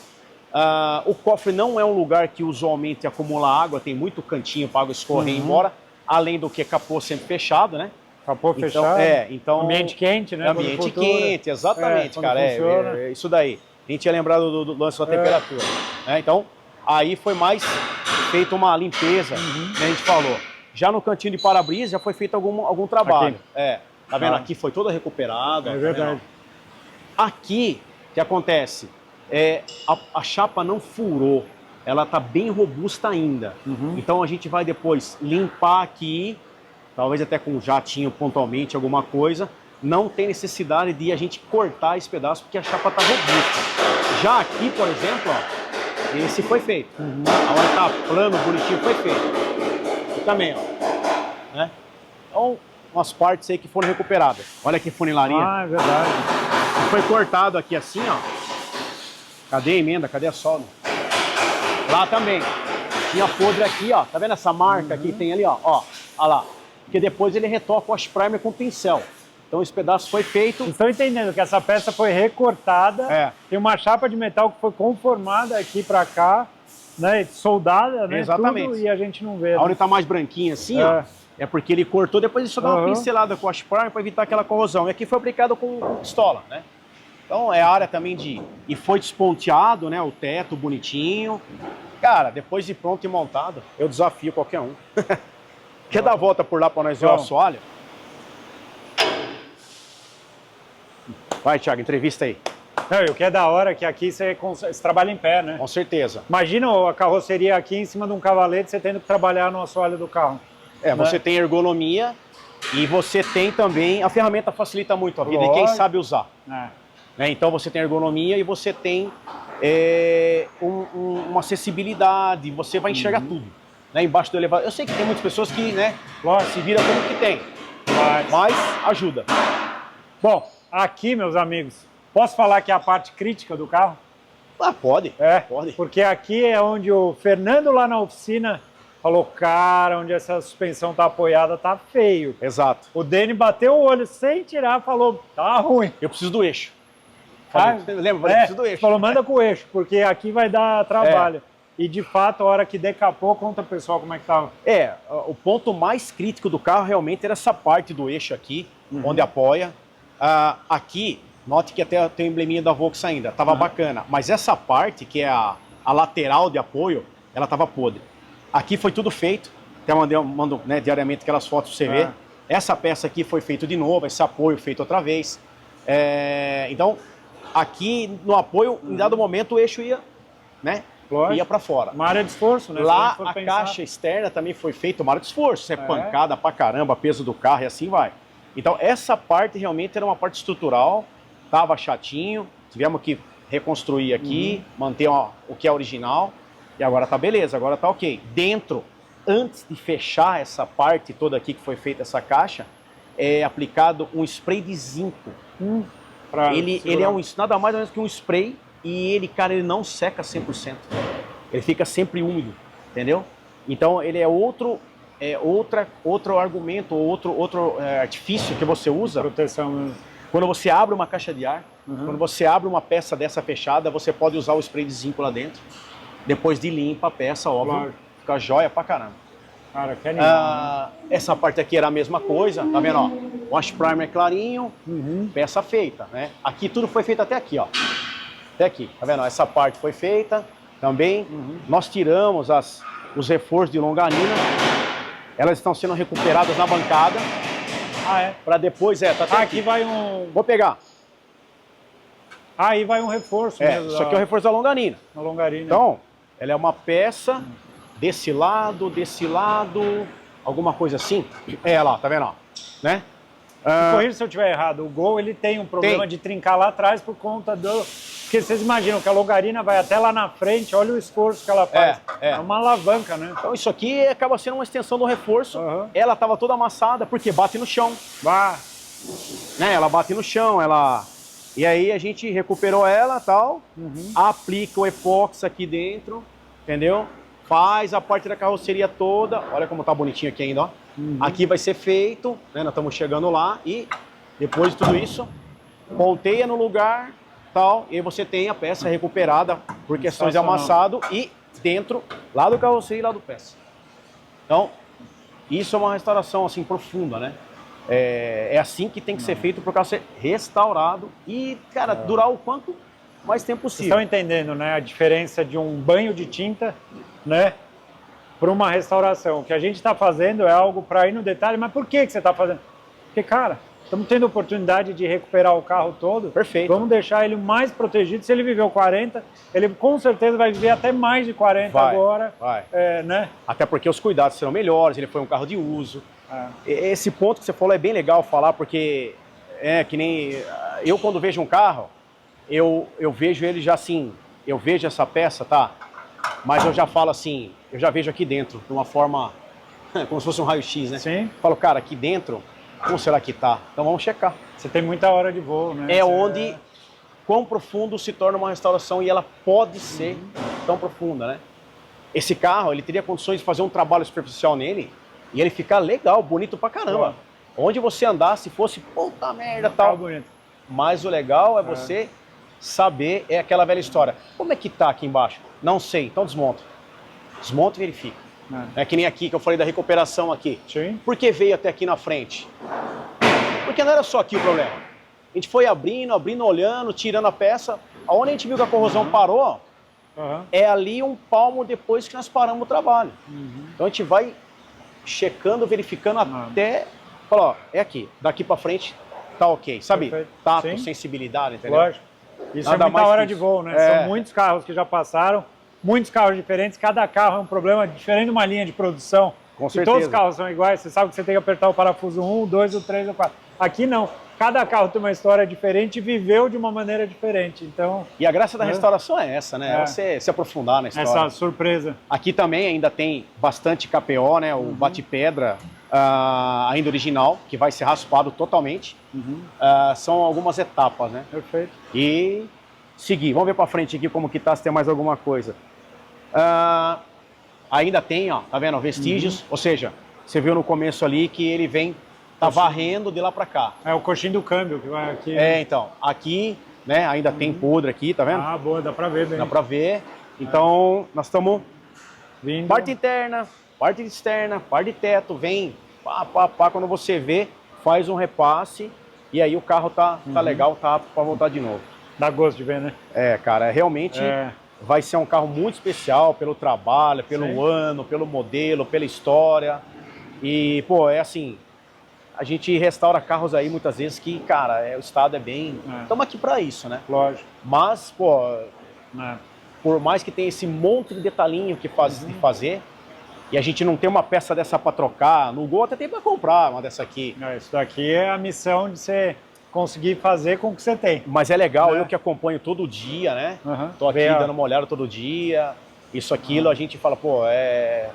O cofre não é um lugar que usualmente acumula água, tem muito cantinho para água escorrer e ir embora, além do que capô sempre fechado, né? Capô fechado. Então, ambiente quente, né? Ambiente quente, exatamente, cara. Isso daí. A gente tinha lembrado do lance da temperatura. Né? Então, aí foi mais feita uma limpeza, né, a gente falou. Já no cantinho de para-brisa já foi feito algum trabalho. Aqui. Tá vendo? Aqui foi toda recuperada. É verdade. Aqui, o que acontece? A chapa não furou, ela tá bem robusta ainda. Então a gente vai depois limpar aqui, talvez até com um jatinho pontualmente, alguma coisa. Não tem necessidade de a gente cortar esse pedaço porque a chapa tá robusta. Já aqui, por exemplo, ó, esse foi feito. A hora tá plano, bonitinho, foi feito. Aqui também, ó. Né? Então, umas partes aí que foram recuperadas. Olha que funilaria. É verdade. Foi cortado aqui assim, ó. Cadê a emenda? Cadê a solda? Lá também. Tinha podre aqui, ó. Tá vendo essa marca aqui? Tem ali, ó. Ó lá. Porque depois ele retoca o wash primer com pincel. Então esse pedaço foi feito. Vocês estão entendendo que essa peça foi recortada. Tem uma chapa de metal que foi conformada aqui pra cá, né? Soldada, né? Exatamente. Tudo, e a gente não vê. A hora tá mais branquinha assim, ó. É porque ele cortou, depois ele só dá uma pincelada com o wash primer para evitar aquela corrosão. E aqui foi aplicado com pistola, né? Então é a área também e foi desponteado, né? O teto bonitinho. Cara, depois de pronto e montado, eu desafio qualquer um. Quer dar a volta por lá para nós ver o assoalho? Vai, Thiago, entrevista aí. Não, e o que é da hora é que aqui você trabalha em pé, né? Com certeza. Imagina a carroceria aqui em cima de um cavalete, você tendo que trabalhar no assoalho do carro. Você tem ergonomia e você tem também... A ferramenta facilita muito a vida de quem sabe usar. Né? Então você tem ergonomia e você tem uma acessibilidade, você vai enxergar tudo. Né? Embaixo do elevador. Eu sei que tem muitas pessoas que se viram como que tem, mas ajuda. Bom, aqui, meus amigos, posso falar que é a parte crítica do carro? Ah, pode. Pode. Porque aqui é onde o Fernando lá na oficina falou, cara, onde essa suspensão tá apoiada tá feio. Exato. O Dene bateu o olho sem tirar, falou, tá ruim. Eu preciso do eixo. Lembra? Eu preciso do eixo. Falou, manda com o eixo, porque aqui vai dar trabalho. E de fato, a hora que decapou, conta pro pessoal como é que tava. O ponto mais crítico do carro realmente era essa parte do eixo aqui, onde apoia. Aqui, note que até tem o embleminha da Volks ainda, tava bacana. Mas essa parte, que é a lateral de apoio, ela tava podre. Aqui foi tudo feito, até mando diariamente aquelas fotos pra você ver. Essa peça aqui foi feito de novo, esse apoio feito outra vez. Então, aqui no apoio, em dado momento, o eixo ia para fora. Uma área de esforço, né? Lá a caixa externa também foi feita, uma área de esforço. Pancada pra caramba, peso do carro e assim vai. Então essa parte realmente era uma parte estrutural, tava chatinho, tivemos que reconstruir aqui, manter o que é original, e agora tá beleza, agora tá ok. Dentro, antes de fechar essa parte toda aqui que foi feita essa caixa, é aplicado um spray de zinco. Ele é nada mais ou menos que um spray, e ele, cara, ele não seca 100%. Ele fica sempre úmido, entendeu? Então ele é outro argumento, outro artifício que você usa. Proteção mesmo. Quando você abre uma caixa de ar, quando você abre uma peça dessa fechada, você pode usar o spray de zinco lá dentro. Depois de limpa a peça, óbvio, fica jóia pra caramba. Cara, que animal, né? Essa parte aqui era a mesma coisa, tá vendo? Ó, wash primer clarinho, peça feita, né? Aqui tudo foi feito até aqui, ó. Até aqui, tá vendo? Essa parte foi feita também. Nós tiramos os reforços de longanina. Elas estão sendo recuperadas na bancada. Para depois, tá até aqui vai um... Vou pegar. Aí vai um reforço mesmo. Isso aqui é o reforço da longanina. A longarina. Então, ela é uma peça desse lado, alguma coisa assim. Lá, tá vendo? Ó, né? Corrija se eu estiver errado. O Gol, ele tem um problema de trincar lá atrás por conta do... Porque vocês imaginam que a longarina vai até lá na frente, olha o esforço que ela faz. É uma alavanca, né? Então isso aqui acaba sendo uma extensão do reforço. Ela estava toda amassada porque bate no chão. Né? Ela bate no chão, E aí a gente recuperou ela e tal, aplica o epóxi aqui dentro, entendeu? Faz a parte da carroceria toda. Olha como tá bonitinho aqui ainda, ó. Aqui vai ser feito, né? Nós estamos chegando lá e depois de tudo isso, volteia no lugar, tal, e aí você tem a peça recuperada por questões de amassado e dentro, lá do carroceria e lá do peça. Então, isso é uma restauração assim profunda, né? É assim que tem que ser feito para o carro ser restaurado e, cara, durar o quanto mais tempo possível. Vocês estão entendendo, né? A diferença de um banho de tinta, né? Para uma restauração. O que a gente está fazendo é algo para ir no detalhe, mas por que você está fazendo? Porque, cara, estamos tendo a oportunidade de recuperar o carro todo. Perfeito. Vamos deixar ele mais protegido. Se ele viveu 40, ele com certeza vai viver até mais de 40 agora. Né? Até porque os cuidados serão melhores, ele foi um carro de uso. Esse ponto que você falou é bem legal falar, porque que nem eu quando vejo um carro, eu vejo ele já assim, eu vejo essa peça, tá? Mas eu já falo assim, eu já vejo aqui dentro, de uma forma, como se fosse um raio-x, né? Sim. Falo, cara, aqui dentro, como será que tá? Então vamos checar. Você tem muita hora de voo, né? Onde, quão profundo se torna uma restauração e ela pode ser tão profunda, né? Esse carro, ele teria condições de fazer um trabalho superficial nele e ele ficar legal, bonito pra caramba. Onde você andar, se fosse, puta merda, tal. Bonito. Mas o legal é você saber, é aquela velha história. Como é que tá aqui embaixo? Não sei, então desmonta. Desmonta e verifica. É que nem aqui, que eu falei da recuperação aqui. Sim. Por que veio até aqui na frente? Porque não era só aqui o problema. A gente foi abrindo, olhando, tirando a peça. Aonde a gente viu que a corrosão parou, é ali um palmo depois que nós paramos o trabalho. Então a gente vai checando, verificando até... Falar, ó, é aqui. Daqui pra frente tá ok. Sabe? Perfeito. Tato, Sim. sensibilidade, entendeu? Lógico. Isso é muita hora de voo, né? São muitos carros que já passaram, muitos carros diferentes, cada carro é um problema diferente de uma linha de produção. Com certeza. Todos os carros são iguais, você sabe que você tem que apertar o parafuso 1, o 2, o 3, o 4. Aqui não. Cada carro tem uma história diferente e viveu de uma maneira diferente. Então, e a graça da restauração é essa, né? É você se aprofundar na história. Essa surpresa. Aqui também ainda tem bastante KPO, né? O bate-pedra ainda original, que vai ser raspado totalmente. São algumas etapas, né? Perfeito. E seguir. Vamos ver para frente aqui como que tá, se tem mais alguma coisa. Ainda tem, ó, tá vendo? Vestígios. Ou seja, você viu no começo ali que ele vem... Tá varrendo de lá pra cá. É o coxinho do câmbio que vai aqui. Então, aqui, né, ainda tem podre aqui, tá vendo? Ah, boa, dá pra ver bem. Dá pra ver. Então, nós estamos vindo. Parte interna, parte externa, parte de teto, vem, pá, quando você vê, faz um repasse e aí o carro tá legal, tá apto pra voltar de novo. Dá gosto de ver, né? Cara, realmente vai ser um carro muito especial pelo trabalho, pelo ano, pelo modelo, pela história. E, pô, é assim... A gente restaura carros aí muitas vezes que, cara, o estado é bem... Estamos aqui para isso, né? Lógico. Mas, pô, por mais que tenha esse monte de detalhinho que fazer, e a gente não tem uma peça dessa para trocar, no Gol até tem para comprar uma dessa aqui. Isso daqui é a missão de você conseguir fazer com o que você tem. Mas é legal, eu que acompanho todo dia, né? Tô aqui dando uma olhada todo dia, isso, aquilo, a gente fala, pô, é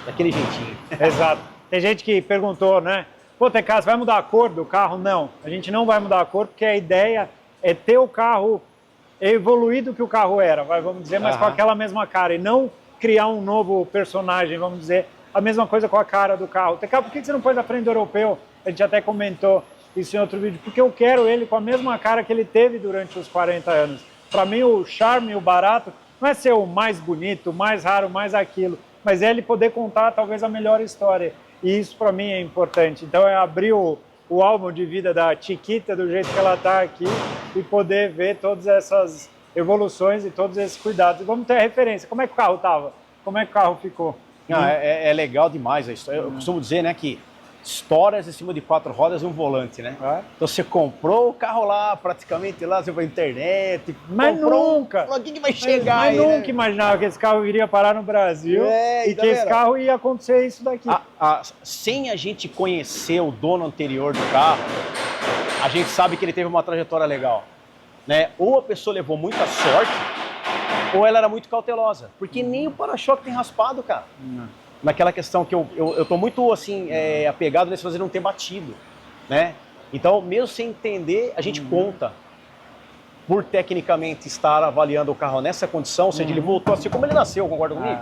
daquele jeitinho. Exato. Tem gente que perguntou, né? Pô, TK, você vai mudar a cor do carro? Não, a gente não vai mudar a cor porque a ideia é ter o carro evoluído que o carro era, vamos dizer, mas com aquela mesma cara e não criar um novo personagem, vamos dizer, a mesma coisa com a cara do carro. TK, por que você não pôs a frente do europeu? A gente até comentou isso em outro vídeo, porque eu quero ele com a mesma cara que ele teve durante os 40 anos. Para mim, o charme e o barato não é ser o mais bonito, o mais raro, o mais aquilo, mas é ele poder contar talvez a melhor história. E isso para mim é importante. Então é abrir o álbum de vida da Chiquita do jeito que ela está aqui e poder ver todas essas evoluções e todos esses cuidados. E vamos ter a referência. Como é que o carro estava? Como é que o carro ficou? É legal demais a história. Eu costumo dizer, né, que histórias em cima de 4 rodas e um volante, né? Então você comprou o carro lá, praticamente lá, você foi na internet, mas nunca! O que vai chegar mas aí, nunca né? imaginava que esse carro iria parar no Brasil e que esse carro ia acontecer isso daqui. Sem a gente conhecer o dono anterior do carro, a gente sabe que ele teve uma trajetória legal, né? Ou a pessoa levou muita sorte, ou ela era muito cautelosa, porque nem o para-choque tem raspado, cara. Naquela questão que eu tô muito, assim, apegado nesse fazer não ter batido, né? Então, mesmo sem entender, a gente conta por tecnicamente estar avaliando o carro nessa condição, ou seja, ele voltou assim como ele nasceu, concorda comigo?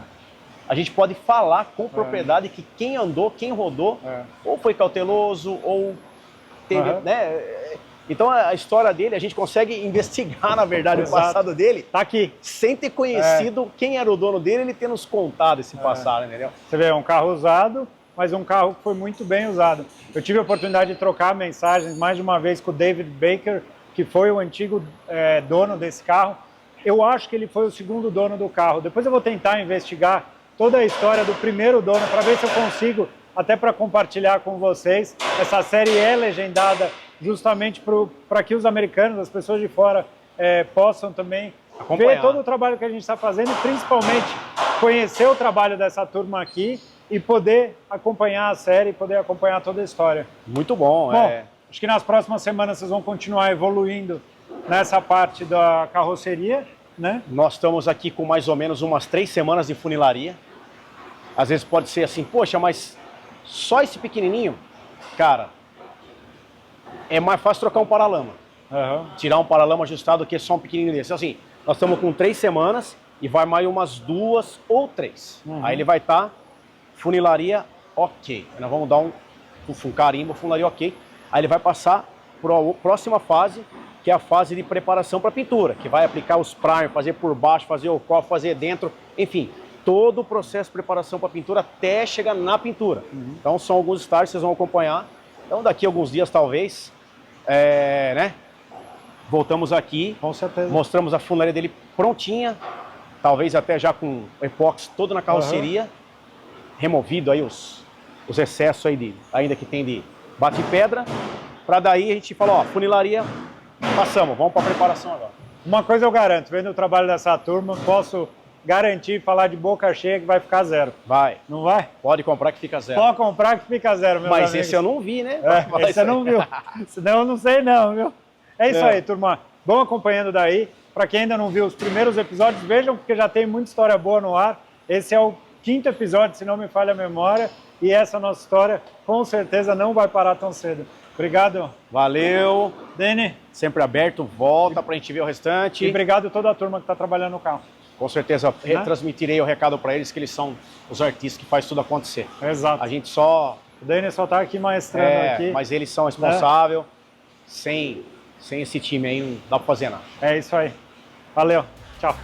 A gente pode falar com propriedade que quem andou, quem rodou, ou foi cauteloso, ou teve, né? Então a história dele, a gente consegue investigar, na verdade, o passado dele. Tá aqui. Sem ter conhecido quem era o dono dele, ele ter nos contado esse passado, entendeu? Você vê, é um carro usado, mas um carro que foi muito bem usado. Eu tive a oportunidade de trocar mensagens mais de uma vez com o David Baker, que foi o antigo dono desse carro. Eu acho que ele foi o segundo dono do carro. Depois eu vou tentar investigar toda a história do primeiro dono para ver se eu consigo, até para compartilhar com vocês. Essa série é legendada justamente para que os americanos, as pessoas de fora, possam também ver todo o trabalho que a gente está fazendo e principalmente conhecer o trabalho dessa turma aqui e poder acompanhar a série, poder acompanhar toda a história. Muito bom. Bom, acho que nas próximas semanas vocês vão continuar evoluindo nessa parte da carroceria, né? Nós estamos aqui com mais ou menos umas 3 semanas de funilaria. Às vezes pode ser assim, poxa, mas só esse pequenininho? Cara, é mais fácil trocar um paralama. Tirar um paralama ajustado do que só um pequenininho desse. Então, assim, nós estamos com 3 semanas e vai mais umas 2 ou 3. Aí ele vai estar funilaria ok. Nós vamos dar um carimbo, funilaria ok. Aí ele vai passar para a próxima fase, que é a fase de preparação para pintura, que vai aplicar os primer, fazer por baixo, fazer o cofre, fazer dentro, enfim, todo o processo de preparação para pintura até chegar na pintura. Então são alguns estágios que vocês vão acompanhar. Então daqui a alguns dias talvez, né? Voltamos aqui, com certeza, mostramos a funilaria dele prontinha, talvez até já com o epóxi todo na carroceria, removido aí os excessos aí ainda que tem de bate-pedra, para daí a gente falar, ó, funilaria, passamos, vamos para a preparação agora. Uma coisa eu garanto, vendo o trabalho dessa turma, posso garantir, falar de boca cheia que vai ficar zero. Vai. Não vai? Pode comprar que fica zero. Pode comprar que fica zero, meus Mas amigos. esse eu não vi, né? Esse você não viu. Senão eu não sei não, viu? É isso aí, turma. Vão acompanhando daí. Para quem ainda não viu os primeiros episódios, vejam, porque já tem muita história boa no ar. Esse é o 5º episódio, se não me falha a memória. E essa nossa história, com certeza, não vai parar tão cedo. Obrigado. Valeu. Dani. Sempre aberto, volta pra gente ver o restante. E obrigado a toda a turma que está trabalhando no carro. Com certeza, retransmitirei o recado para eles, que eles são os artistas que fazem tudo acontecer. Exato. A gente só... O Dani só tá aqui maestrando aqui. Mas eles são responsáveis. Sem esse time aí, não dá pra fazer nada. É isso aí. Valeu. Tchau.